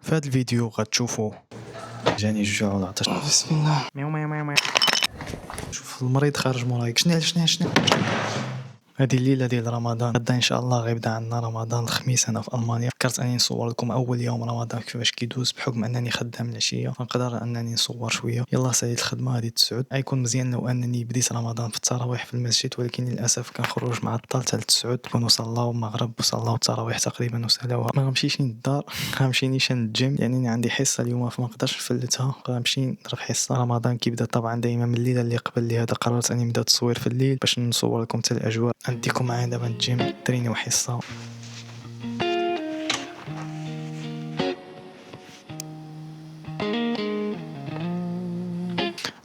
في هذا الفيديو غتشوفوا جاني الجوع والعطش. بسم الله. ميو ميو ميو ميو. شوف المريض خارج موراي. شنو هذه الليله ديال رمضان. غدا ان شاء الله غيبدا عندنا رمضان الخميس هنا في المانيا. فكرت اني نصور لكم اول يوم رمضان كيفاش كيدوز بحكم انني خدام العشيه فنقدر انني نصور شويه. يلا ساليت الخدمه هذه تسعود. غيكون مزيان لو انني بديت رمضان في التراويح في المسجد، ولكن للاسف كنخرج مع الطال حتى لتسعود كونوا صلاو المغرب وصلاو التراويح تقريبا وسالاوها. ما غنمشيش للدار، غنمشي نيشان الجيم لانني عندي حصه اليوم فما نقدرش نفلتها. غنمشي نضرب حصه. رمضان كيبدا طبعا دائما من الليله اللي قبل، لهذا قررت اني نبدا التصوير في الليل باش نصور لكم حتى الاجواء. نديكم معايا دابا الجيم تريني وحصه.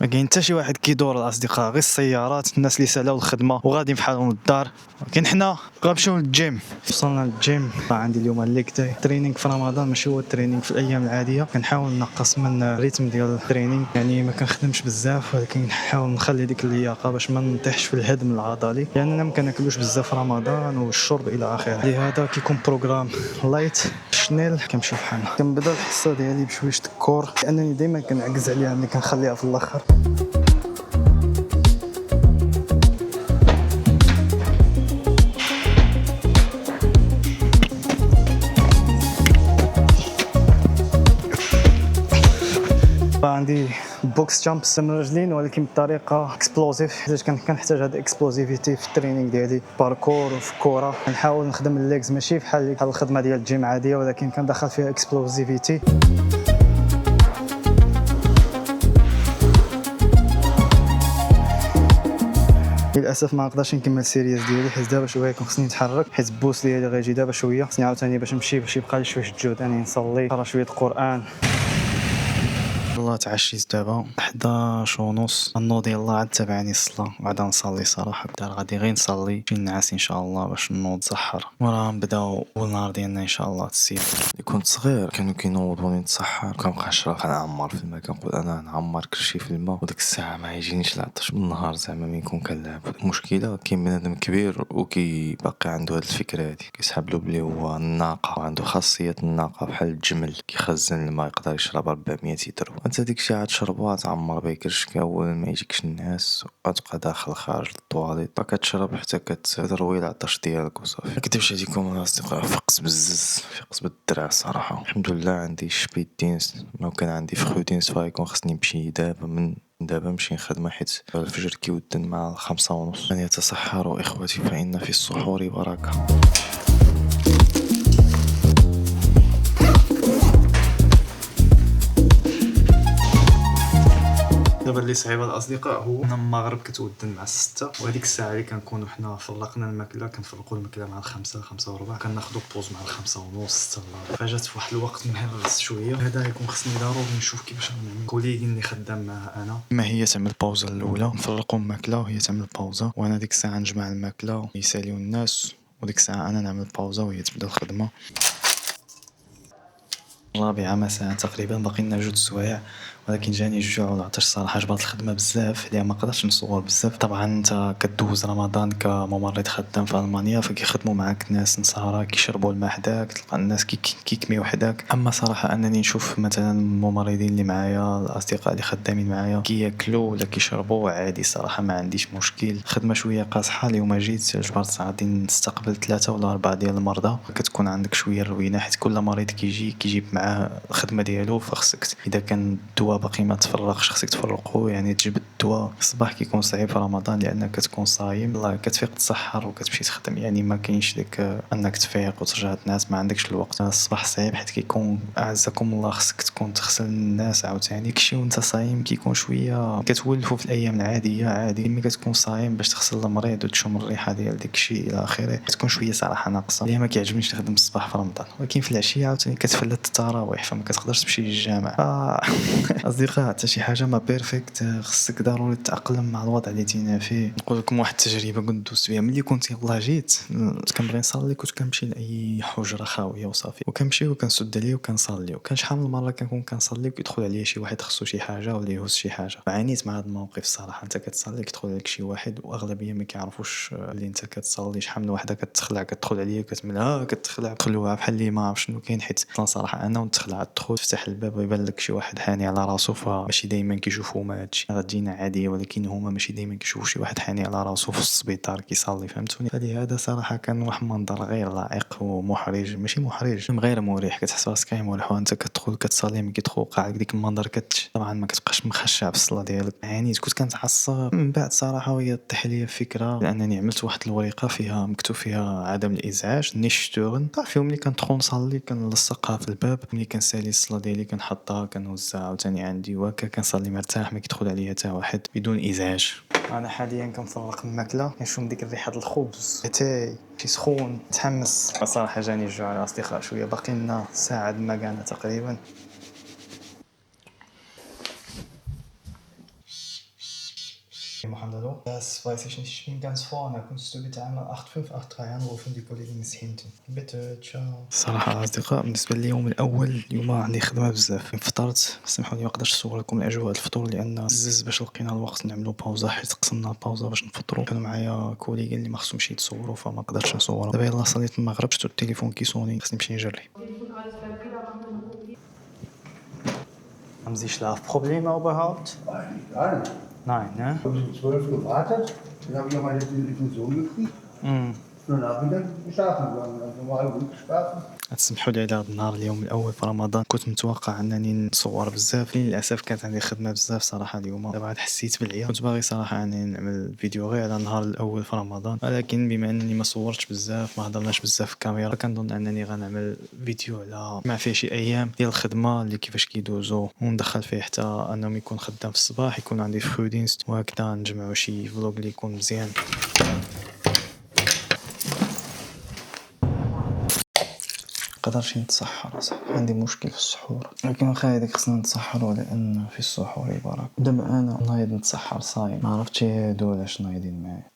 ما كاين حتى شي واحد كيدور الاصدقاء، غير السيارات، الناس اللي سالاو الخدمه وغادي بحالهم للدار. ولكن حنا غنمشيو للجيم. وصلنا للجيم. عندي اليوم الليك داي. ترينينغ في رمضان ماشي هو الترينينغ في الايام العاديه. كنحاول نقص من الريتم ديال الترينينغ، يعني ما كنخدمش بزاف ولكن نحاول نخلي ديك اللياقه باش ما نطيحش في الهدم العضلي، لاننا ما كناكلوش بزاف في رمضان والشرب الى اخره. لهذا كيكون بروغرام لايت شنيل. كنمشيو بحالنا. كنبدا الحصه ديالي بشويش الكور لانني دائما كنعكز عليها ملي كنخليها في الاخر. عندي بوكس جامبس من الرجلين ولكن بطريقه اكسبلوزيف، حيت كنحتاج هذا اكسبلوزيفيتي في الترينينغ ديالي باركور وفي الكره. كنحاول نخدم الليجز ماشي بحال الخدمه ديال الجيم عاديه، ولكن كندخل فيها اكسبلوزيفيتي. للاسف ما نقدرش نكمل السيريز ديالي حيت دابا شويه كون خصني نتحرك، حيت البوس ديالي غيجي دابا شويه. خصني عاوتاني باش نمشي باش يبقى لي شويه جهد اني نصلي نقرا شويه القران. والله تعشيت دابا 11:30. النوض يلا عاد تابعني الصلاه غادا نصلي. صراحه الدار غادي غير نصلي شي نعاس ان شاء الله باش نوض سحر وراه نبداو اول نهار ديالنا ان شاء الله تسير. كنت صغير كانوا كينوضوني نتسحر، كنبقى نشرب نعمر في الماء، كنقول انا نعمر كلشي في الماء وديك الساعه ما يجينيش العطش بالنهار زعما ملي نكون كنلعب. المشكله كاين بنادم كبير وكي باقي عنده هاد الفكره هادي، كيسحب له بلي هو الناقه وعنده خاصيه الناقه بحال الجمل كيخزن الماء يقدر يشرب 400 لتر. انت ديكشي عاد شربوها تعمر بيكرش كاول ما يجيكش الناس وتبقى داخل خارج الطواليط كتشرب حتى كتروي العطش ديالك وصافي. ما كدبش عليكم الاصدقاء، فقت بزز فقت بالدرع صراحه. الحمد لله عندي شبيت دينس، لو كان عندي فخو دينس فغيكون خصني نمشي دابا نمشي نخدم حيت الفجر كيودن مع 5:30. من يتسحر اخوتي فإن في السحور بركه. دابا اللي صعيبه الاصدقاء هو ان المغرب كتودن مع 6 وهذيك الساعه اللي كنكونوا حنا فرقنا الماكله كنفرقوا الماكله مع 5 5:15 كناخذوا بوز مع 5:30 6 فجات في واحد الوقت مهرس شويه. هذا يكون خصني ضروري نشوف كيفاش نعمل كوليغي اللي خدام معها انا. ما هي تعمل باوزه الاولى نفرقوا الماكله وهي تعمل باوزه، وانا ديك الساعه نجمع الماكله يساليو الناس، وديك الساعه انا نعمل باوزه وهي تبدا الخدمه. الرابعة مساء تقريبا باقي لنا 2 سوايع، ولكن جاني الجوع والعطش صراحه. جبرت الخدمه بزاف اللي ما قدرتش نصور بزاف. طبعا انت كدوز رمضان كممرض خدام في المانيا فكيخدموا معاك ناس نصارى كيشربوا الماء حداك، تلقى الناس كيكميو حداك. اما صراحه انني نشوف مثلا الممرضين اللي معايا الاصدقاء اللي خدامين معايا كياكلوا ولا كيشربوا عادي صراحه ما عنديش مشكل. خدمه شويه قاصحه. اليوم جيت جبرت غادي نستقبل 3 ولا 4 ديال المرضى. كتكون عندك شويه الروينه حيت كل مريض كيجيب معاه الخدمه ديالو، فخصك اذا كان الدواء باقي ما تفرغش خصك تفرقه، يعني تجبد الدواء. الصباح كيكون صعيب في رمضان لانك كتكون صايم، الله كتفيق تسحر وكتمشي تخدم، يعني ما كاينش ديك انك تفيق وترجع تنعس، ما عندكش الوقت. الصباح صعيب حيت كيكون اعزكم الله خصك تكون تغسل الناس عاوتاني كشي وانت صايم. كيكون شويه كتولفوا في الايام العاديه عادي، ملي كتكون صايم باش تغسل المريض وتشم الريحه ديال داك الشيء الى اخره تكون شويه صراحه ناقصه. اللي ما كيعجبنيش نخدم الصباح في رمضان، ولكن في العشيه عاوتاني كتفلت التراويح فما كتقدرش تمشي للجامع. اصدقاء حتى شي حاجه ما بيرفكت، خصك ضروري تتاقلم مع الوضع اللي تينا فيه. نقول لكم واحد التجربه كنت دوزت بها ملي كنت يلاه جيت كنبغي نصلي، كنت كنمشي لاي حجره خاويه وصافي وكنمشي وكنسد عليه وكنصلي. وكان شحال من مره كنكون كنصلي وكيدخل عليا شي واحد خصو شي حاجه ولا يهز شي حاجه. عانيت مع هذا الموقف الصراحه. انت كتصلي كيدخل عليك شي واحد واغلبيه ما كيعرفوش اللي انت كتصلي. شحال من وحده كتخلع كتدخل عليا كتملها كتخلع تخلوها بحال اللي ما عرف شنو كاين، حيت صراحه انا البنيه وتخلع تدخل تفتح الباب ويبان لك شي واحد حاني على راسو. فماشي دائما كيشوفوا ما هادشي غتجينا عاديه، ولكن هما ماشي دائما كيشوفوا شي واحد حاني على راسو في السبيطار كيصلي، فهمتوني؟ فلهذا صراحه كان واحد المنظر غير لائق ومحرج، ماشي محرج غير مريح. كتحس راسك غير مريح وانت كتدخل كتصلي ملي كتدخل قاعد ديك المنظر طبعا ما كتبقاش مخشع في الصلاه ديالك. عانيت كنت كنتعصب من بعد صراحه، وهي طيح ليا فكره لانني عملت واحد الورقه فيها مكتوب فيها عدم الازعاج نيشتورن. صافي ملي كندخل نصلي كنلصقها في الباب، ملي كنسالي الصلاه ديالي كنحطها كنوزعها عاوتاني عندي وهكا كنصلي مرتاح ما كيدخل عليا حتى واحد بدون ازعاج. انا حاليا كنفرق الماكله كنشم ديك الريحه د الخبز اتاي شي سخون متحمس. صراحه جاني الجوع الاصدقاء، شويه باقي لنا ساعه ما كان تقريبا. Hallo, das weiß ich nicht. Ich bin ganz vorne. Kannst du bitte einmal 8583 anrufen, die Kollegin ist hinten. Bitte, ciao. صراحة أصدقاء بالنسبة لليوم الأول اليوم عندي خدمة بزاف. فطرت، سمحوا لي ما نقدرش نصور لكم الأجواء الفطور لأن زز باش لقينا الوقت نعملوا باوزة، حيت قسمنا باوزة باش نفطروا. كانوا معايا كوليغين اللي ما خصهمش يتصوروا فما قدرتش نصورهم. دابا يلاه صليت المغرب، شفتوا التليفون كيسوني خصني نمشي نجري. Haben Sie Schlafprobleme überhaupt? Eigentlich gar nicht. Nein, ne? Ich habe um 12 gewartet, dann habe ich auch meine Infusion gekriegt. Und dann habe ich dann geschlafen gegangen, also normal gut geschlafen. تسمحوا لي على هذا النهار اليوم الاول في رمضان. كنت متوقع انني نصور بزاف، للاسف كانت عندي خدمه بزاف صراحه اليوم. دابا حسيت بالعيا، كنت باغي صراحه اني نعمل فيديو غير على النهار الاول في رمضان، ولكن بما انني ما صورتش بزاف ما هضرناش بزاف في الكاميرا، كنظن انني غنعمل فيديو على مع فيه شي ايام ديال الخدمه اللي كيفاش كيدوزو، وندخل فيه حتى انه يكون خدام في الصباح، يكون عندي فرودينست وهكذا، نجمعوا شي فلوق اللي يكون مزيان. مقدرش نتسحر صح، عندي مشكل في السحور، لكن واخا هذيك خصنا نتسحروا لان في السحور بركه. دابا انا نايض نتسحر صايم، ما عرفتش هادو علاش نايضين معايا.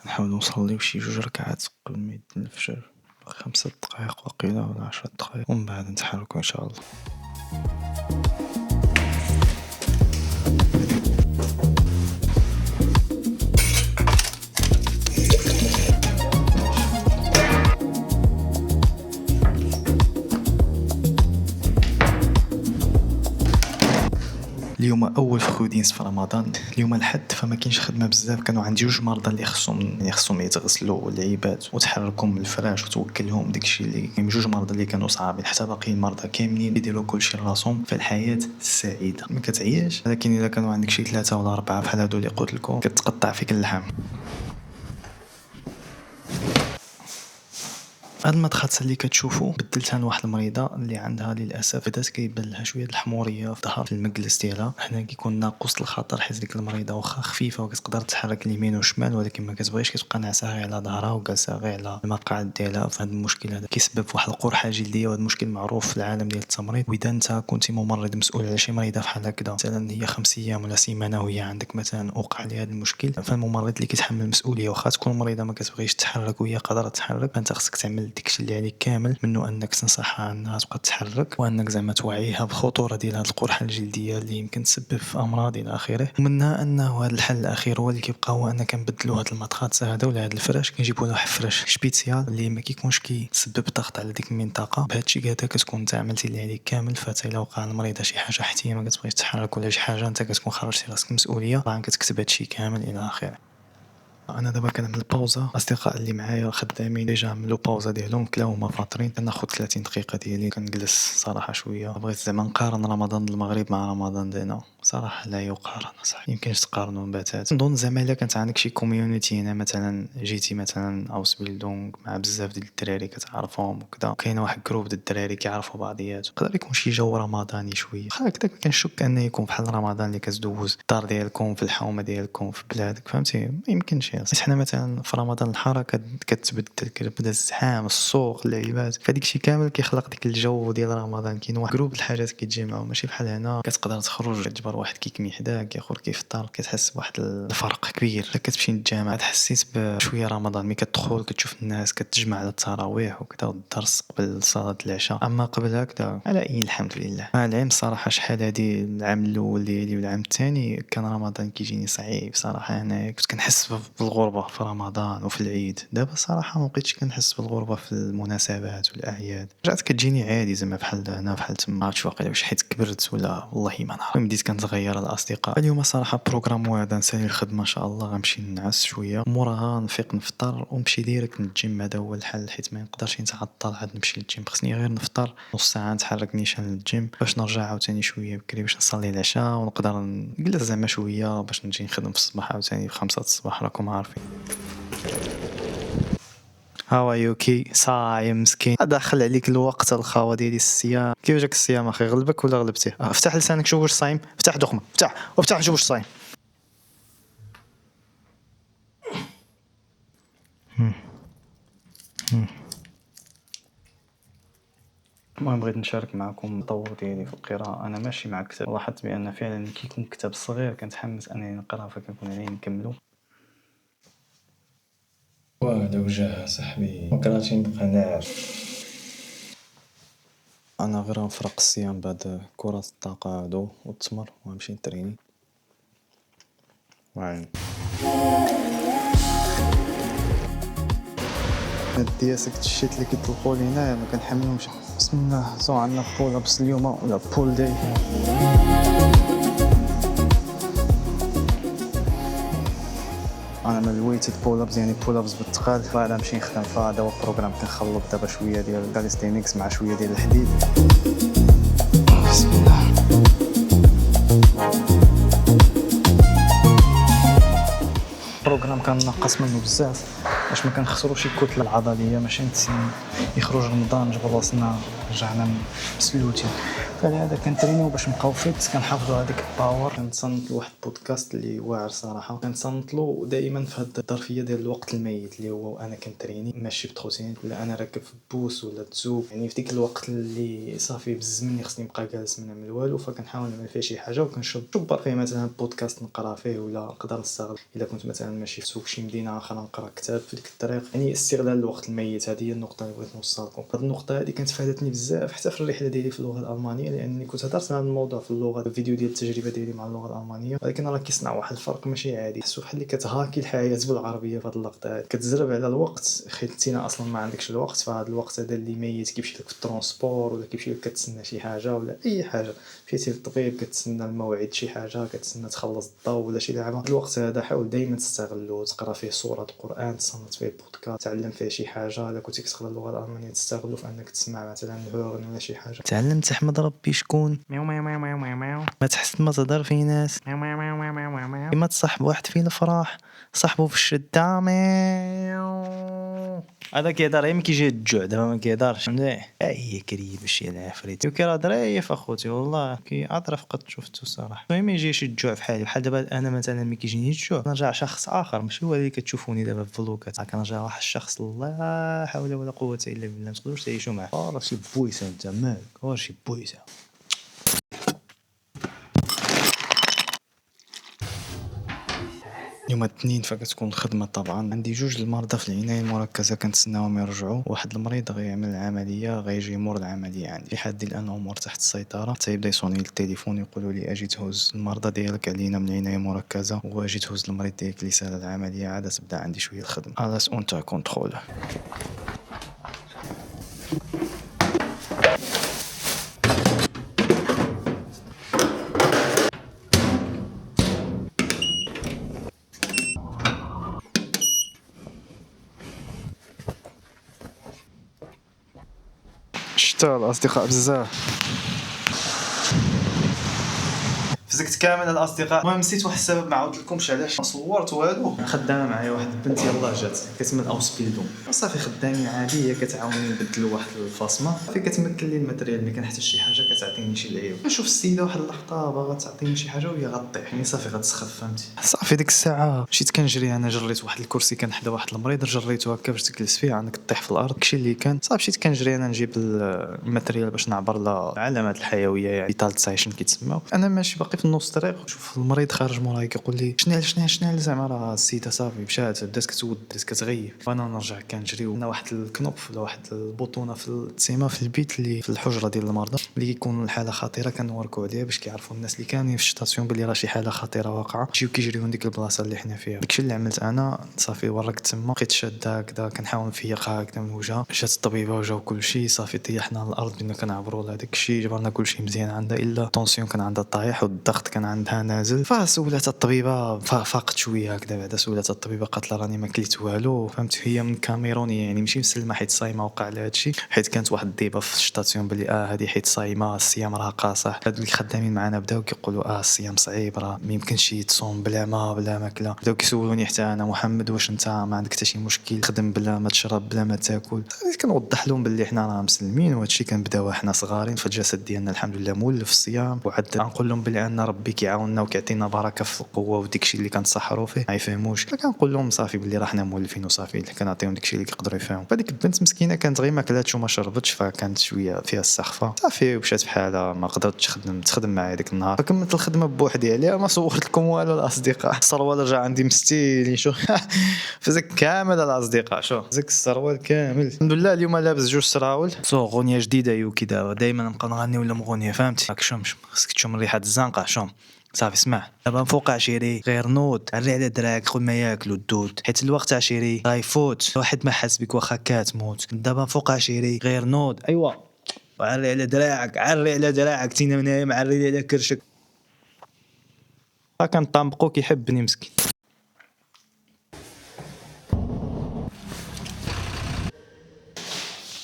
نحاولوا نصليو شي 2 ركعات قبل ما يدن الفجر، 5 دقائق وقيله ولا 10 دقائق، ومن بعد نتحركوا ان شاء الله. اليوم اول فرودينس في رمضان، اليوم الحد فما كاينش خدمه بزاف. كانوا عندي 2 مرضى اللي خصهم يتغسلوا العباد وتحركهم من الفراش وتوكلهم، داكشي اللي كاين 2 مرضى اللي كانوا صعابين، حتى باقي المرضى كاملين يديروا كلشي لراسهم في الحياه السعيده. ما كتعياش، لكن الا كانوا عندك شي 3 ولا 4 بحال هادو اللي قلت لكم كتقطع فيك اللحم. هاد المدخات اللي كتشوفوا بدلتها لواحد المريضه اللي عندها للاسف بدات كيبان لها شويه الحموريه في الظهر في المجلس ديالها. هنا كيكون ناقص الخطر، حيت ديك المريضه واخا خفيفه وكتقدر تحرك اليمين والشمال، ولكن ما كتبغيش كتبقى ناعسه غير على ظهرها وجالسه غير على المقعد ديالها. فهاد المشكل هذا كيسبب واحد القرحه جلديه، وهذا المشكل معروف في العالم ديال التمريض. واذا انت كنتي ممرض مسؤول على شي مريضه بحال هكذا، مثلا هي 5 ايام ولا سيمانه وهي عندك مثلا وقع لها هذا المشكل، فالممرض اللي كيتحمل المسؤوليه واخا تكون مريضه ما كتبغيش تتحرك وهي قادره تتحرك، فانت خصك تعمل داكشي اللي عليك كامل، منه انك تنصحها انها تبقى تتحرك، وانك زعما توعيها بخطوره ديال هذه القرحه الجلديه اللي يمكن تسبب في امراض الى اخره. ومنها انه هذا الحل الاخير هو اللي كيبقى، هو ان كنبدلوا هذا المطخات هذا ولا هذا الفراش، كنجيبوا له فرش شبيسيال اللي ما كيكونش كيسبب ضغط على ديك المنطقه. بهذا الشيء هذا كتكون انت عملتي اللي عليك كامل. فتا الا وقع المريضه شي حاجه حتى هي ما كتبغيش تتحرك ولا شي حاجه، انت كتكون خرجتي راسك المسؤوليه، طبعا كتكتب هذا الشيء كامل الى اخره. انا دابا كنعمل باوزه، الاصدقاء اللي معايا خدامين ديجا عملوا باوزه ديالهم كلاو هما فاطرين، كناخذ 30 دقيقه ديالي كنجلس صراحه شويه. بغيت زعما نقارن رمضان المغرب مع رمضان ديالنا، صراحه لا يقارن صح، يمكنش تقارنوا باتات. نظن زعما الا كانت عندك شي كوميونيتي هنا، مثلا جيتي مثلا اوس بيلدونغ مع بزاف ديال الدراري كتعرفهم وكذا، كاين واحد جروب ديال الدراري كيعرفوا بعضياتهم، يقدر يكون شي جو رمضاني شويه هكذا. كنشك انه يكون بحال رمضان اللي كتدوز الدار ديالكم في الحومه ديالكم في بلادك، فهمتي؟ ما يمكنش. حنا مثلا في رمضان الحركه كتبدل، كتبدا الزحام، السوق، اللعيبات، فديك شي كامل كيخلق ديك الجو ديال رمضان. كاين واحد جروب الحاجات كيتجمعوا، ماشي بحال هنا كتقدر تخرج تجبر واحد كيكمي حداك اخر كيفطر، كتحس بواحد الفرق كبير. كتمشي للجامع حسيت بشويه رمضان ملي كتدخل كتشوف الناس كتجمع على التراويح وكذا والدرس قبل صلاه العشاء. اما قبل هكذا على اي الحمد لله. العام صراحه شحال هادي العام الاول ديالي والعام الثاني كان رمضان كيجيني صعيب صراحه. انا كنت كنحس بالغربة في رمضان وفي العيد. دابا صراحة ما بقيتش كنحس بالغربة في المناسبات والأعياد، رجعت كتجيني عادي زعما بحال هنا بحال تما. عرفتش واقيلا واش حيت كبرت ولا والله ما نعرف. بديت كنتغير الأصدقاء. اليوم صراحة بروغرام واعد نسالي الخدمة إن شاء الله، غنمشي نعس شوية موراها نفيق نفطر ونمشي ديريكت للجيم. هذا هو الحل حيت ما نقدرش نتعطل عاد نمشي للجيم. خصني غير نفطر نص ساعة نتحرك نيشان للجيم باش نرجع عاوتاني شوية بكري باش نصلي العشاء ونقدر نجلس زعما شوية باش نجي نخدم في الصباح عاوتاني في 5 الصباح راكم عارفين. هاو يوكي صايم مسكين ادخل عليك الوقت الخاوه ديالي الصيام. كيف جاك الصيام اخي؟ غلبك ولا غلبتيه؟ افتح لسانك شوف واش صايم. افتح دخمه افتح شوف واش صايم. المهم بغيت نشارك معكم التطور ديالي في القراءة. أنا ماشي مع كتاب، لاحظت بأن فعلا كيكون كتاب صغير كنتحمس أنني نقرأ فكنكون عليه نكملو. وهذا وجهها صاحبي ما كرهتش نبقى ناعس. أنا غير نفرق الصيام بعد كرة الطاقة هادو والتمر ونمشي نتريني. وعين هاد دياسك الشيت اللي كيطلقوا لينا ما كنحملهمش. بسم الله زو عندنا بول ابس اليوم ولا بول داي. انا من الويتد بول ابس يعني بول ابس بالثقال بعد نمشي نخدم. فهذا هو البروغرام كنخلط دابا شويه ديال كاليستينكس مع شويه ديال الحديد. بسم الله. البروغرام كنقص منه بزاف باش ما كنخسروش الكتله العضليه ماشي نتسين يخرج رمضان جبر راسنا رجعنا مسلوتين. فلهذا كنترينيو باش نبقاو فيت كنحافظوا هذيك الباور. كنتصنت لواحد البودكاست اللي واعر صراحه كنتصنت له دائما في هذه الظرفيه ديال الوقت الميت اللي هو انا كنتريني ماشي بتروتين ولا انا راكب في بوس ولا تزوب. يعني في ديك الوقت اللي صافي بزز مني خصني نبقى جالس من نعمل والو فكنحاول نعمل فيه شي حاجه وكنشبر فيه مثلا بودكاست نقرا فيه ولا نقدر نستغل الا كنت مثلا ماشي في سوق شي مدينه اخرى نقرا كتاب في ديك الطريق. يعني استغلال الوقت الميت هذه هي النقطه اللي بغيت نوصل لكم. هذه النقطه هذه كانت فادتني بزاف حتى في الرحله ديالي في اللغه الالمانيه لانني كنت هضرت على الموضوع في اللغه الفيديو ديال التجربه ديالي مع اللغه الالمانيه ولكن راه كيصنع واحد الفرق ماشي عادي. حسو بحال اللي كتهاكي الحياه بالعربيه في هذه اللقطه كتزرب على الوقت خيلتينا اصلا ما عندكش الوقت. فهذا الوقت هذا اللي ميت كيمشي لك في الترونسبور ولا كيمشي لك كتسنى شي حاجه ولا اي حاجه مشيتي للطبيب كتسنى الموعد شي حاجه كتسنى تخلص الضوء ولا شي لعبه. الوقت هذا حاول دائما تستغلو تقرا فيه سوره القران تصنت فيه بودكاست تعلم فيه شي حاجه. الا كنتي كتقرا اللغه الالمانيه تستغلو في انك تسمع مثلا هورن ولا شي حاجه. تعلمت احمد ربي شكون ما تحس ما تهضر في ناس ما تصاحب واحد في الفرح صاحبه في الشده هذا كيهضر غير ملي كيجي الجوع دابا ما كيهضرش مليح. هي كريبه شي العفريت كيرا ظريف اخوتي والله كيعطرف قد شفتو صراحه. المهم يجيش الجوع في حالي بحال دابا انا مثلا ملي كيجيني الجوع نرجع شخص اخر ماشي هو اللي كتشوفوني دابا في فلوكات كنرجع واحد الشخص لا حول ولا قوه الا بالله ما تقدروش تعيشوا معاه. راه شي بويسه انت مالك شي بويسه. يوم الاثنين فكتكون الخدمه طبعا عندي جوج المرضى في العنايه المركزه كنتسناهم يرجعوا. واحد المريض غيعمل العمليه غيجي مور العمليه عندي في حد الامور تحت السيطره حتى يبدا يصوني التليفون يقولوا لي اجي تهز المرضى ديالك علينا من العنايه المركزه واجي تهز المريض ديالك اللي سال العمليه عاد تبدا عندي شويه الخدمه الاس اونتا كونترول. شتا الأصدقاء بزاف فزكت كامل الأصدقاء. المهم نسيت واحد السبب ما عاود لكمش علاش صورت وهادو. خدامه معايا واحد البنت يلاه جات كتمل اوسبيلدو صافي خدامين عادي هي كتعاوني نبدلوا واحد الفاصمه في كتمثل لي الماتريال اللي كنحتاج شي حاجه كتعطيني شي لعيب. نشوف السيده واحد اللقطه باغا تعطيني شي حاجه وهي غطيح يعني صافي غتسخف فهمتي. صافي ديك الساعه مشيت كنجري انا جريت واحد الكرسي كان حدا واحد المريض جريته هكا باش تجلس فيه عندك طيح في الارض داكشي اللي كان صافي مشيت كنجري انا نجيب الماتريال باش نعبر للعلامات الحيويه يعني فيتاليزيشن كيتسمى. انا ماشي باقي في في النص طريق نشوف المريض خارج موراي كيقول لي شنو زعما راه السيده صافي مشات بدات كتود بدات كتغيب وانا نرجع كنجري ونا واحد الكنوب ولا واحد البوطونه في التسيمه في البيت اللي في الحجره ديال المرضى اللي كيكون الحاله خطيره كنوركو عليها باش كيعرفوا الناس اللي كانين في الشطاسيون بلي راه شي حاله خطيره واقعه يجيو كيجريو ديك البلاصه اللي حنا فيها. داكشي اللي عملت انا صافي وركت تما بقيت شاد هكذا كنحاول نفيقها هكذا من وجهها. جات الطبيبه وجاو كلشي صافي طيحنا على الارض بنا كنعبروا لهداك الشيء جبرنا كلشي مزيان عندها الا طونسيون كان عندها طايح والضغط كان عندها نازل. فسولات الطبيبه فاقت شويه هكذا بعدا سولات الطبيبه قالت لها راني ما كليت والو فهمت. هي من كاميرونيه يعني ماشي مسلمه حيت صايمه وقع لها هادشي حيت كانت واحد الضيبه في الشطاسيون بلي هذه حيت صايمه الصيام راه قاصح. هادو اللي خدامين معنا بداو كيقولوا الصيام صعيب راه ما يمكنش تصوم بلا ما بلا ماكله. بداو كيسولوني حتى انا محمد واش انت ما عندك حتى شي مشكل تخدم بلا ما تشرب بلا ما تاكل. كنوضح لهم بلي حنا راه مسلمين وهادشي كنبداو حنا صغارين في الجسد ديالنا الحمد لله مولف الصيام وعاد نقول لهم بلي ان ربي كيعاوننا وكيعطينا بركه في القوه وداكشي اللي كنتسحروا فيه ما يفهموش. فكنقول لهم صافي بلي راه حنا مولفين وصافي كنعطيهم داكشي اللي كيقدروا يفهموا. فديك البنت مسكينه كانت غير ما كلاتش وما شربتش فكانت شويه فيها السخفه صافي ومشات بحالها ما قدرتش تخدم معايا ديك النهار. فكملت الخدمه بوحدي عليها ما صورت لكم والو الاصدقاء. السروال رجع عندي مستيلي شو فزك كامل الاصدقاء شو زك السروال كامل الحمد لله. اليوم لابس جوج سراول اغنيه جديده يوكي دائما نبقى نغني ولا مغنيه فهمتي. راك شومش خصك تشم ريحه الزنقه شوم صافي اسمع دابا فوق عشيري غير نوض عري على دراك خذ ما ياكلوا الدود حيت الوقت عشيري غيفوت واحد ما حاس بك واخا كتموت. دابا فوق عشيري غير نوض ايوا عري على دراعك عري على دراعك تينا من هنا معري على كرشك. كان طنبقو كيحبني مسكين.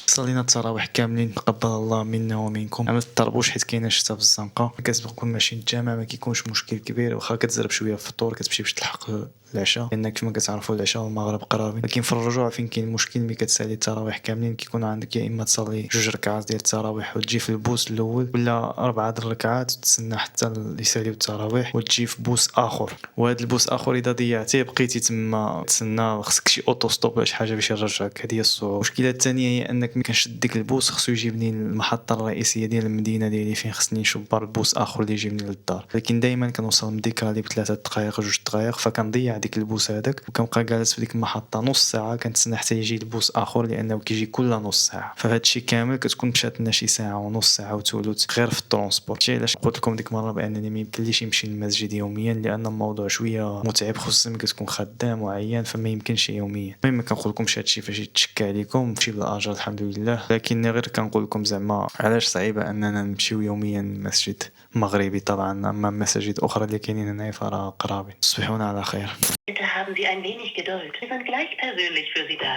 صلينا التراويح كاملين تقبل الله منا ومنكم. عملت الطربوش حيت كاينه الشتا في الزنقه كتبقى كل ماشي الجامع ما كيكونش مشكل كبير واخا كتزرب شويه في الفطور كتمشي باش تلحق العشاء لانك كما كتعرفوا العشاء والمغرب قرابين. ولكن في الرجوع فين كاين المشكل ملي كتسالي التراويح كاملين كيكون عندك يا اما تصلي جوج ركعات ديال التراويح وتجي في البوس الاول ولا 4 الركعات وتستنى حتى يساليو التراويح وتجي في بوس اخر. وهذا البوس اخر اذا ضيعتيه بقيتي تما تسنى خصك شي اوتو ستوب ولا شي حاجه باش يرجعك. هذه هي الصعوبه. المشكله الثانيه هي انك ملي كنشد ديك البوس خصو يجيبني المحطه الرئيسيه ديال المدينه ديالي فين خصني نشبر البوس اخر اللي يجيبني للدار. لكن دائما كنوصل مديكالي ب3 دقائق 2 دقائق فكنضيع ديك البوس هذاك وكنبقى جالس في ديك المحطه نص ساعه كنتسنى حتى يجي البوس اخر لانه كيجي كل نص ساعه. فهاد الشيء كامل كتكون مشات لنا شي ساعه ونص ساعه وثلث غير في الترونسبور. شي علاش قلت لكم ديك المره بانني ما يمكنليش نمشي للمسجد يوميا لان الموضوع شويه متعب خصوصا ملي كتكون خدام وعيان فما يمكنش يوميا. المهم ما كنقول لكمش هادشي فاش يتشكى عليكم ماشي بالاجر الحمد لله. لكن غير كنقول لكم زعما علاش صعيبه اننا نمشيو يوميا للمسجد مغربي طبعا اما مساجد اخرى اللي كاينين هنا فراه قرابين. تصبحون على خير. Bitte haben Sie ein wenig Geduld. Wir sind gleich persönlich für Sie da.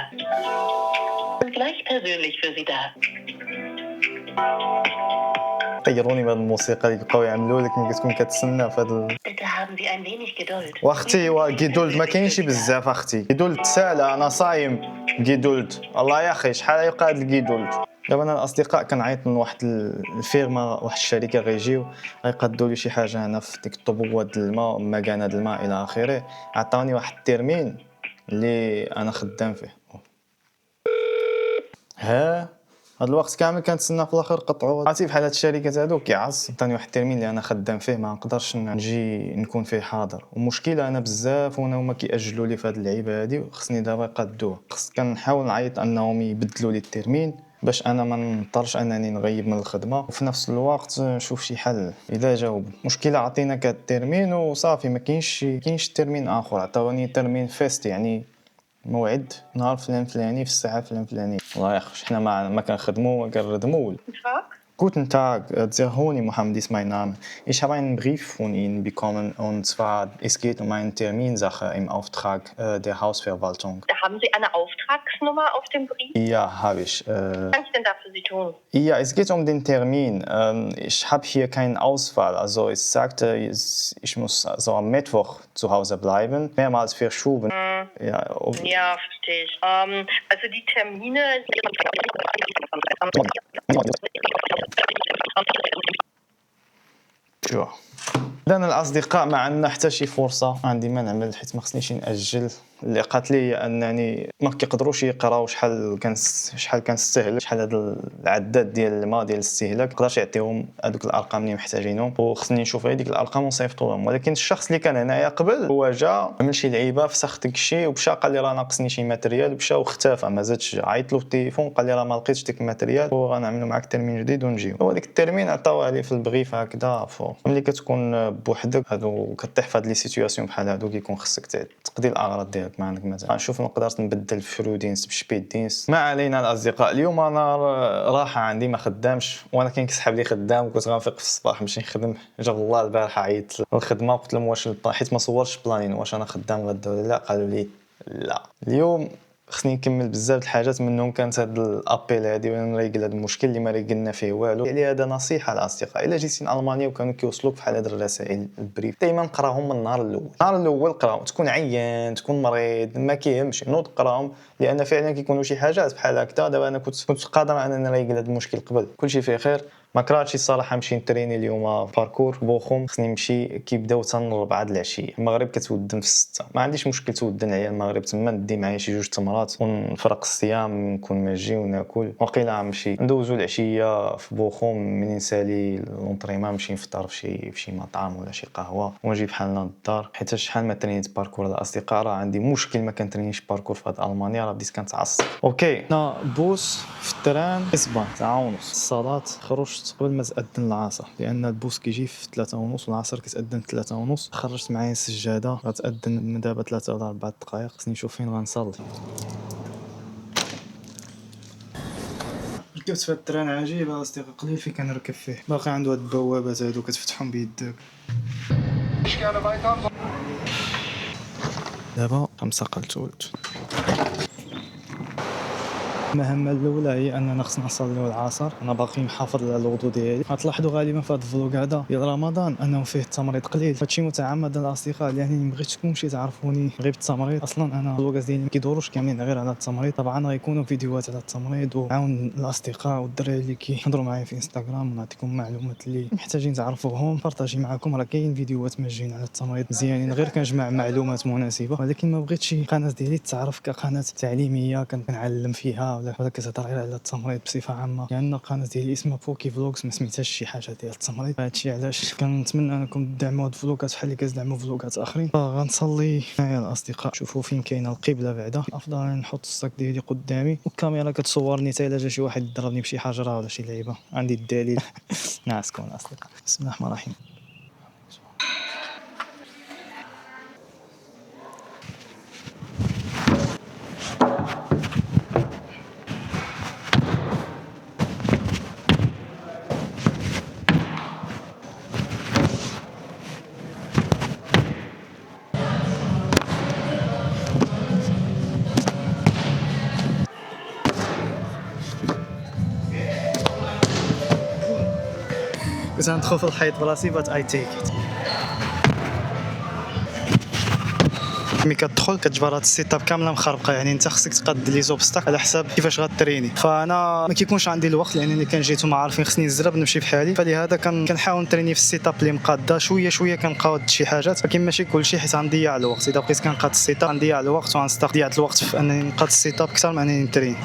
Gleich persönlich für Sie da. طيروني بهاد الموسيقى اللي كيبقاو يعملوا لك ملي كتكون كتسنى في هاد Bitte haben Sie ein wenig Geduld. واختي وكيدولد ما كاينش بزاف اختي. كيدولد سالا انا صايم كيدولد الله يا اخي شحال يبقى هاد الكيدولد. دابا انا الاصدقاء كنعيط من واحد الفيرما واحد الشركه غيجيو غيقادوا لي شي حاجه هنا في ديك الطبوات ديال الماء مكانه الماء الى اخره. عطاوني واحد الترمين اللي انا خدام فيه. ها هاد الوقت كامل كنتسنى في الاخر قطعوا. عرفتي بحال هاد الشركات هادو كيعص. عطاني واحد الترمين اللي انا خدام فيه ما نقدرش نجي نكون فيه حاضر. ومشكله انا بزاف هما كيأجلوا لي في هاد اللعيبه هادي وخصني دابا يقادوه. كنحاول نعيط انهم يبدلوا لي الترمين باش انا ما نضطرش انني نغيب من الخدمه وفي نفس الوقت نشوف شي حل اذا جاوب. مشكله عطيناك الترمين وصافي ما كاينش ترمين اخر. عطاوني ترمين فيست يعني موعد نهار فلان فلاني في الساعه فلان فلاني. الله يخش حنا ما كنخدموا ما كنردموا. Guten Tag, sehr Honi Mohammed ist mein Name. Ich habe einen Brief von Ihnen bekommen und zwar es geht um eine Terminsache im Auftrag der Hausverwaltung. Haben Sie eine Auftragsnummer auf dem Brief? Ja, habe ich. Was kann ich denn da für Sie tun? Ja, es geht um den Termin. Ich habe hier keine Auswahl. Also es sagte, ich muss also am Mittwoch zu Hause bleiben. Mehrmals verschoben. Ja, verstehe ich. Also die Termine... شو لأن الأصدقاء ما عندنا حتى شي فرصة عندي ما نعمل حيت ما خصنيش نأجل اللي قالت لي هي انني ما كيقدروش يقراو شحال كنستهلك، شحال هذا العداد ديال الماء ديال الاستهلاك، ما نقدرش يعطيهم هذوك الارقام اللي محتاجينهم، وخصني نشوف غير ديك الارقام ونصيفطوا لهم. ولكن الشخص اللي كان هنايا قبل هو جا عمل شي لعيبه فسخ داك الشيء ومشى قال لي راه ناقصني شي ماتريال، مشى واختفى ما زادش. عيط له في التليفون قال لي راه ما لقيتش ديك الماتريال وغنعملوا معاك ترمين جديد ونجيو. هو ديك الترمين عطاوه لي في البغيف هكذا فوق. ملي كتكون بوحدك هادو كطيح في هاد لي سيتوياسيون بحال هادو كيكون خصك تقضي الاغراض ديالك ما عندك مثلا. غنشوف نقدر نبدل فرودينس بشبيدينس. ما علينا الاصدقاء، اليوم انا راحه عندي ما خدامش، وانا كاين كيسحب لي خدام وكنت غنفيق في الصباح نمشي نخدم. جاب الله البارحه عيطت الخدمه قلت لهم واش حيت ما صورش بلانين واش انا خدام غدا ولا لا، قالوا لي لا. اليوم خصني نكمل بزاف الحاجات، منهم كانت هاد الابيل هادي وانا نريقل هاد المشكل اللي ما ريقلنا فيه والو. يعني هذا نصيحه للاصدقاء، الا جيتي لالمانيا وكانوا كيوصلوك بحال هاد الرسائل البريف دائما قراهم من النهار الاول. النهار الاول قراهم، تكون عيان تكون مريض ما كيهمش نوض قراهم، لان فعلا كيكونوا شي حاجات بحال هكذا. دابا انا كنت قادر انني نريقل هاد المشكل قبل، كلشي فيه خير. ما كرهتش الصراحه نمشي نتريني اليوم باركور بوخوم، خصني نمشي كيبداو حتى 4 د العشيه. المغرب كتودن في 6، ما عنديش مشكل تودن عليا المغرب تما، ندي معايا شي 2 تمرات ونفرق الصيام نكون ماجي وناكل. وقيلا نمشي ندوزو العشيه في بوخوم، منين نسالي لونطريمون نمشي نفطر في شي مطعم ولا شي قهوه ونجي بحالنا للدار. حيت شحال ما ترينيت باركور الاصدقاء راه عندي مشكل ما كنترينيش باركور في هاد المانيا، راه بديت كنتعصب. اوكي انا بوس في التران اسبان 9:30 الصلاه خرجت قبل ما تأذن العصر، لان البوس كيجي في 3:30 والعصر كتأذن 3:30. خرجت معايا السجاده غتأذن من دابا 3 ولا 4 دقائق، خصني نشوف فين غنصلي. ركبت في التران عجيب اصدقاء، قليل فين كنركب فيه، باقي عنده هاد البوابات هادو كتفتحهم بيدك. دابا 5 قلت المهمه الاولى هي اننا خصنا نصليو العصر. انا باقي محافظ على الوضوء ديالي. غتلاحظوا غالبا في هذا الفلوق هذا ديال رمضان انه فيه التمريض قليل، هادشي متعمد الاصدقاء، يعني ما بغيتكمش تعرفوني غير بالتمريض. اصلا انا الفلوقات ديالي ما كيدوروش كاملين غير على التمريض. طبعا غيكونوا فيديوهات على التمريض وعاون الاصدقاء والدراري اللي كيهضروا معايا في انستغرام، ونعطيكم معلومات اللي محتاجين تعرفوهم. بارطاجي معكم راه كاين فيديوهات مجانيه على التمريض مزيانين، غير كنجمع معلومات مناسبه. ولكن ما بغيتش القناه ديالي تعرف كقناه تعليميه كنعلم فيها ولا كتهضر على التمريض بصفه عامه، لان القناه ديالي اسمها بوكي فلوغز، ما سميتهاش شي حاجه ديال التمريض. هادشي علاش كنتمنى انكم تدعموا هاد الفلوقات بحال اللي كتدعموا فلوقات اخرين. غنصلي معايا الاصدقاء، شوفوا فين كاينه القبله بعدا. افضل نحط الصاك ديالي قدامي والكاميرا كتصورني حتى الا جا شي واحد يضربني بشي حجره ولا شي لعيبه. عندي الدليل. نعسكم الاصدقاء. بسم الله الرحمن الرحيم. كنت غندخل في الحيط براسي بات اي تيك ات. ملي كتدخل كتجبر هاد السيت اب كامله مخربقه، يعني انت خصك تقاد لي زوبستاك على حساب كيفاش غتريني. فانا ما كيكونش عندي الوقت لانني كان جيت وما عارفين خصني نزرب نمشي بحالي، فلهذا كنحاول نتريني في السيت اب اللي مقاده شويه شويه. كنقاد شي حاجات ولكن ماشي كلشي حيت غنضيع الوقت. اذا بقيت كنقاد السيت اب غنضيع الوقت وغنستغل الوقت في انني نقاد السيت اب اكثر من انني نترين.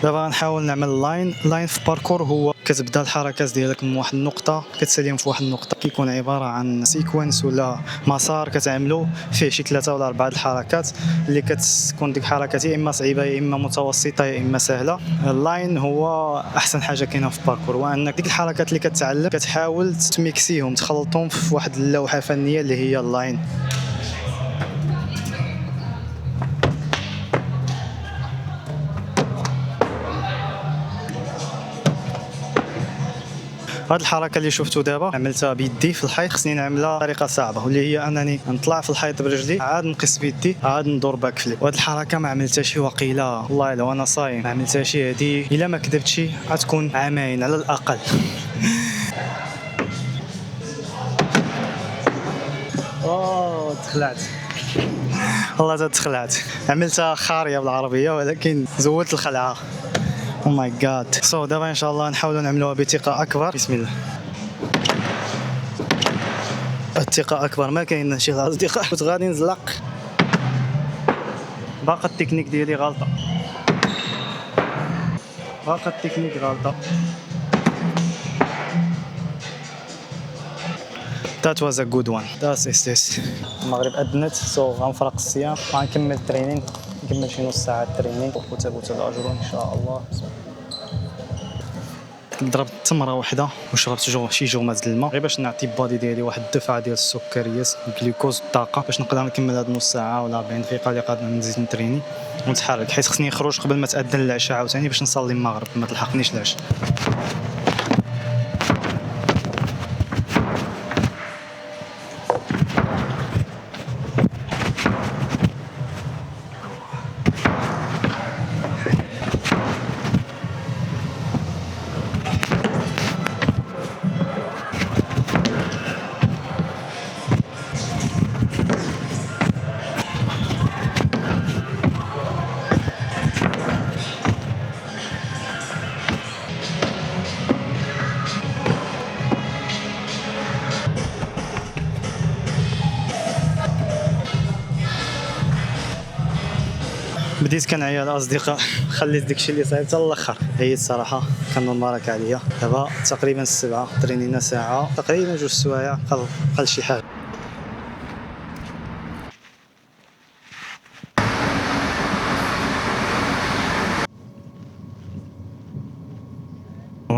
دابا غنحاول نعمل لاين في باركور. هو كتبدا الحركات ديالك من واحد النقطه كتساليهم في واحد النقطه، كيكون عباره عن سيكونس ولا مسار كتعملو فيه شي 3 ولا 4 الحركات اللي كتكون ديك الحركات يا اما صعيبه يا اما متوسطه يا اما سهله. اللاين هو احسن حاجه كاينه في الباركور، وانك ديك الحركات اللي كتعلم كتحاول تميكسيهم تخلطهم في واحد اللوحه فنيه اللي هي اللاين. هاد الحركه اللي شفتو دابا عملتها بيدي في الحيط، خصني نعملها بطريقه صعبه واللي هي انني نطلع في الحيط برجلي عاد نقص بيدي عاد ندور باك فليب. وهاد الحركه ما عملتهاش وقيله والله الا وانا صايم ما عملتهاش. هادي الا ما كذبتش غتكون عامين على الاقل. دخلعت والله تخلعت، عملتها خارية بالعربية ولكن زودت الخلعة. او ماي جاد. سو دابا ان شاء الله نحاولوا نعملوها بثقة اكبر. بسم الله. الثقة اكبر ما كاين شي اصدقاء. كنت غادي نزلق، باقا التكنيك ديالي غلطة، باقا التكنيك غلطة. That was a good one. That is this. المغرب أذنت، سو غنفرق الصيام وغنكمل الترينين، نكمل شي نص ساعة الترينين وتبوت الأجر إن شاء الله. ضربت تمرة واحدة وشربت شي جومات د الماء غير باش نعطي بادي ديالي واحد الدفعة ديال السكريات الجلوكوز والطاقة باش نقدر نكمل هاد نص ساعة ولا 40 دقيقة اللي قادر نزيد نتريني ونتحرك، حيت خصني نخرج قبل ما تأذن العشاء عاوتاني باش نصلي المغرب ما تلحقنيش العشاء. بديت كنعيا الاصدقاء، خليت داكشي اللي صايب حتى الاخر، عييت صراحه، كان المبارك عليا. دابا تقريبا 7 ترينينا ساعه تقريبا 2 سوايع، قل شي حاجه.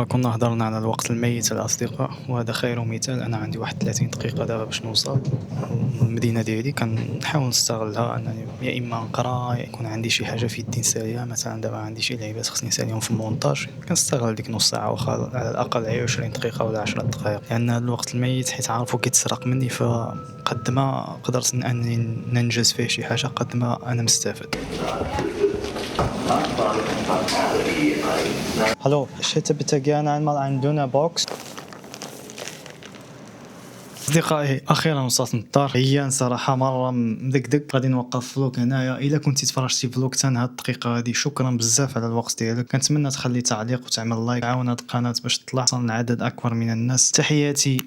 كنا هضرنا على الوقت الميت الاصدقاء، وهذا خير مثال. انا عندي واحد 30 دقيقه دابا باش نوصل المدينه ديالي، كنحاول نستغلها انني يا اما نقرا يا يكون عندي شي حاجه في يدي نساليها. مثلا دابا عندي شي لعيبات خصني نساليهم في المونتاج، كنستغل ديك نص ساعه واخا على الاقل 20 دقيقه ولا 10 دقائق، لان هذا الوقت الميت حيت عارفو كيتسرق مني، فقد ما قدرت انني ننجز فيه شي حاجه قد ما انا مستفاد. Hallo, ich hätte bitte gerne einmal einen Dönerbox. أصدقائي أخيرا وصلت من الدار، هي صراحة مرة مدقدق. غادي نوقف فلوق هنايا. إلا كنتي تفرجتي فلوق حتى هاد الدقيقة هادي شكرا بزاف على الوقت ديالك. كنتمنى تخلي تعليق وتعمل لايك، عاون هاد القناة باش تطلع لعدد أكبر من الناس. تحياتي